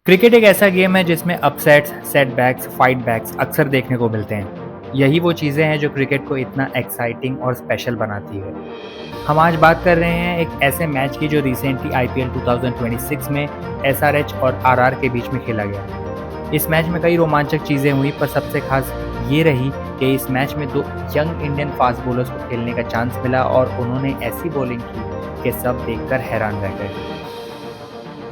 Cricket एक ऐसा game है जिसमें अपसेट्स, सेटबैक्स, फाइट बैक्स अक्सर देखने को मिलते हैं। यही वो चीज़ें हैं जो क्रिकेट को इतना एक्साइटिंग और स्पेशल बनाती है। हम आज बात कर रहे हैं एक ऐसे मैच की जो रिसेंटली आईपीएल 2026 में एसआरएच और आरआर के बीच में खेला गया। इस मैच में कई रोमांचक चीज़ें हुई, पर सबसे खास ये रही कि इस मैच में दो यंग इंडियन फास्ट बॉलर्स को खेलने का चांस मिला और उन्होंने ऐसी बॉलिंग की कि सब देखकर हैरान रह गए।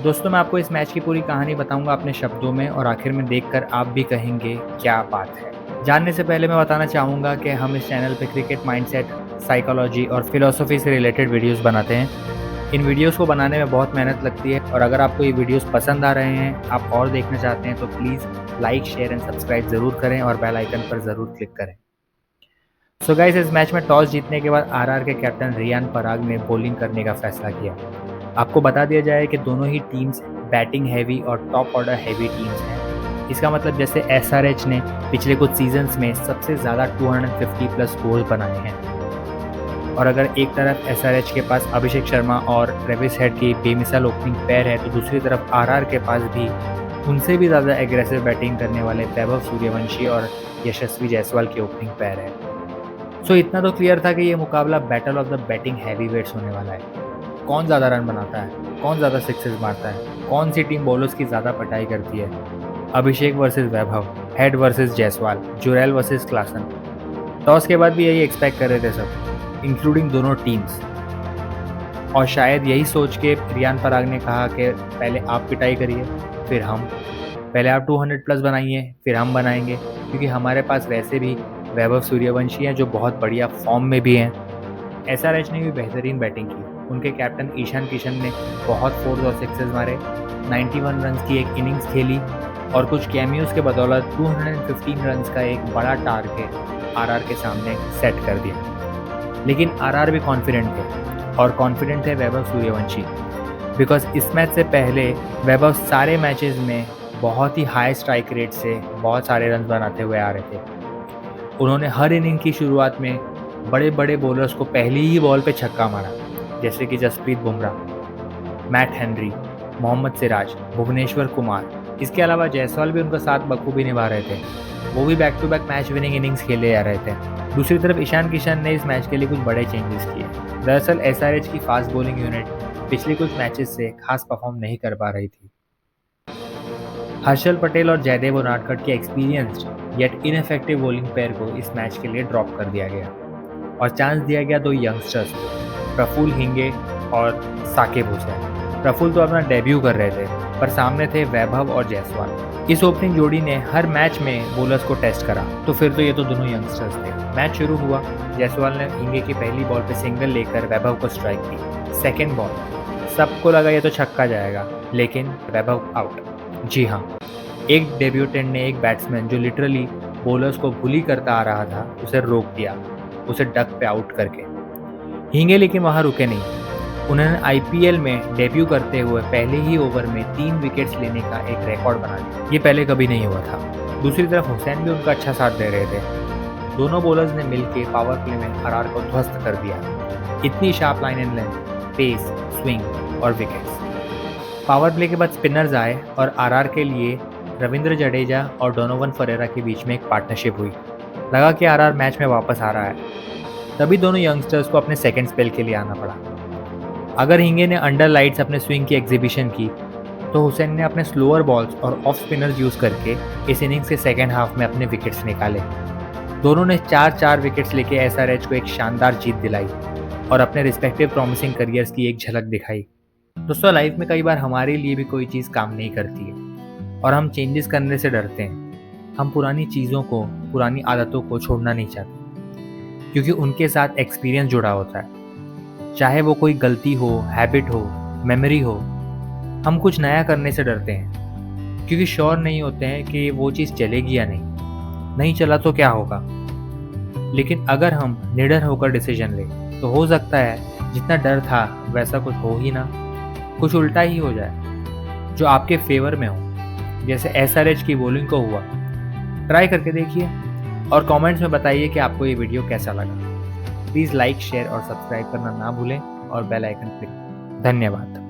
दोस्तों, मैं आपको इस मैच की पूरी कहानी बताऊंगा अपने शब्दों में, और आखिर में देखकर आप भी कहेंगे क्या बात है। जानने से पहले मैं बताना चाहूँगा कि हम इस चैनल पे क्रिकेट माइंडसेट, साइकोलॉजी और फिलॉसफी से रिलेटेड वीडियोस बनाते हैं। इन वीडियोस को बनाने में बहुत मेहनत लगती है, और अगर आपको ये वीडियोस पसंद आ रहे हैं, आप और देखना चाहते हैं, तो please like, share and subscribe ज़रूर करें और बेल आइकन पर ज़रूर क्लिक करें। सो गाइस, इस मैच में टॉस जीतने के बाद आरआर के कैप्टन रियान पराग ने बॉलिंग करने का फैसला किया। आपको बता दिया जाए कि दोनों ही टीम्स बैटिंग हैवी और टॉप ऑर्डर हैवी टीम्स हैं। इसका मतलब जैसे एसआरएच ने पिछले कुछ सीजन्स में सबसे ज़्यादा 250 प्लस स्कोर्स बनाए हैं, और अगर एक तरफ एसआरएच के पास अभिषेक शर्मा और ट्रेविस हेड की बेमिसाल ओपनिंग पेयर है, तो दूसरी तरफ आरआर के पास भी उनसे भी ज़्यादा एग्रेसिव बैटिंग करने वाले वैभव सूर्यवंशी और यशस्वी जायसवाल की ओपनिंग पेयर है। सो इतना तो क्लियर था कि ये मुकाबला बैटल ऑफ द बैटिंग हैवीवेट्स होने वाला है। कौन ज़्यादा रन बनाता है, कौन ज़्यादा सिक्सेस मारता है, कौन सी टीम बॉलर्स की ज़्यादा पिटाई करती है। Abhishek versus Vaibhav, Head versus Jaiswal, Jurel versus Klaasen. Toss के बाद भी यही एक्सपेक्ट कर रहे थे सब, इंक्लूडिंग दोनों टीम्स। और शायद यही सोच के रियान पराग ने कहा कि पहले आप पिटाई करिए, फिर हम। पहले आप 200 प्लस बनाइए, फिर हम बनाएंगे, क्योंकि हमारे पास वैसे भी वैभव सूर्यवंशी हैं जो बहुत बढ़िया फॉर्म में भी हैं। एसआरएच ने भी बेहतरीन बैटिंग की। उनके कैप्टन ईशान किशन ने बहुत फोर्स और सिक्सेस मारे, 91 रन्स की एक इनिंग्स खेली, और कुछ कैमियोज के बदौलत 215 रन्स का एक बड़ा टारगेट आरआर के सामने सेट कर दिया। लेकिन आरआर भी कॉन्फिडेंट थे, और कॉन्फिडेंट थे वैभव सूर्यवंशी, बिकॉज इस मैच से पहले वैभव सारे मैचेस में बहुत ही हाई स्ट्राइक रेट से बहुत सारे रन बनाते हुए आ रहे थे। उन्होंने हर इनिंग की शुरुआत में बड़े बड़े बॉलर्स को पहली ही बॉल पे छक्का मारा, जैसे कि जसप्रीत बुमराह, मैट हेनरी, मोहम्मद सिराज, भुवनेश्वर कुमार। इसके अलावा जायसवाल भी उनका साथ बखूबी निभा रहे थे। वो भी back to back match winning innings खेले जा रहे थे। दूसरी तरफ ईशान किशन ने इस मैच के लिए कुछ बड़े चेंजेस किए। दरअसल एसआरएच की फास्ट बॉलिंग यूनिट पिछले कुछ मैचेस से खास परफॉर्म नहीं कर पा रही थी। हर्षल पटेल और जयदेव उनाडकट के experienced yet ineffective bowling pair को इस मैच के लिए ड्रॉप कर दिया गया, और चांस दिया गया दो यंगस्टर्स को, प्रफुल्ल हिंगे और साकिब हुसैन। प्रफुल्ल तो अपना डेब्यू कर रहे थे, पर सामने थे वैभव और जायसवाल। इस ओपनिंग जोड़ी ने हर मैच में बॉलर्स को टेस्ट करा, तो फिर तो ये तो दोनों यंगस्टर्स थे। मैच शुरू हुआ, जायसवाल ने हिंगे की पहली बॉल पे सिंगल लेकर वैभव को स्ट्राइक दी। सेकेंड बॉल, सबको लगा ये तो छक्का जाएगा, लेकिन वैभव आउट। जी हाँ, एक डेब्यूटेंट ने एक बैट्समैन जो लिटरली बॉलर्स को बुली करता आ रहा था, उसे रोक दिया, उसे डक पे आउट करके। हिंगे लेकिन वहाँ रुके नहीं। उन्होंने आईपीएल में डेब्यू करते हुए पहले ही ओवर में 3 विकेट्स लेने का एक रिकॉर्ड बना लिया। ये पहले कभी नहीं हुआ था। दूसरी तरफ हुसैन भी उनका अच्छा साथ दे रहे थे। दोनों बॉलर्स ने मिलकर पावर प्ले में आरआर को ध्वस्त कर दिया। इतनी sharp line and length, pace, swing और विकेट्स। पावर प्ले के बाद स्पिनर्स आए, और आरआर के लिए रविंद्र जडेजा और डोनोवन फरेरा के बीच में एक पार्टनरशिप हुई। लगा कि आरआर मैच में वापस आ रहा है। तभी दोनों यंगस्टर्स को अपने सेकंड स्पेल के लिए आना पड़ा। अगर हिंगे ने अंडर लाइट्स अपने स्विंग की एग्जीबिशन की, तो हुसैन ने अपने स्लोअर बॉल्स और ऑफ स्पिनर्स यूज़ करके इस इनिंग्स के सेकेंड हाफ में अपने विकेट्स निकाले। दोनों ने 4-4 विकेट्स लेके एसआरएच को एक शानदार जीत दिलाई और अपने रिस्पेक्टिव प्रॉमिसिंग करियर्स की एक झलक दिखाई। दोस्तों, लाइफ में कई बार हमारे लिए भी कोई चीज़ काम नहीं करती है, और हम चेंजेस करने से डरते हैं। हम पुरानी चीज़ों को, पुरानी आदतों को छोड़ना नहीं चाहते, क्योंकि उनके साथ एक्सपीरियंस जुड़ा होता है। चाहे वो कोई गलती हो, हैबिट हो, मेमोरी हो। हम कुछ नया करने से डरते हैं, क्योंकि श्योर नहीं होते हैं कि वो चीज़ चलेगी या नहीं चला तो क्या होगा। लेकिन अगर हम निडर होकर डिसीजन लें, तो हो सकता है जितना डर था वैसा कुछ हो ही ना, कुछ उल्टा ही हो जाए जो आपके फेवर में हो, जैसे एसआरएच की बॉलिंग को हुआ। ट्राई करके देखिए, और कमेंट्स में बताइए कि आपको ये वीडियो कैसा लगा। प्लीज़ लाइक, शेयर और सब्सक्राइब करना ना भूलें, और बेल आइकन क्लिक। धन्यवाद।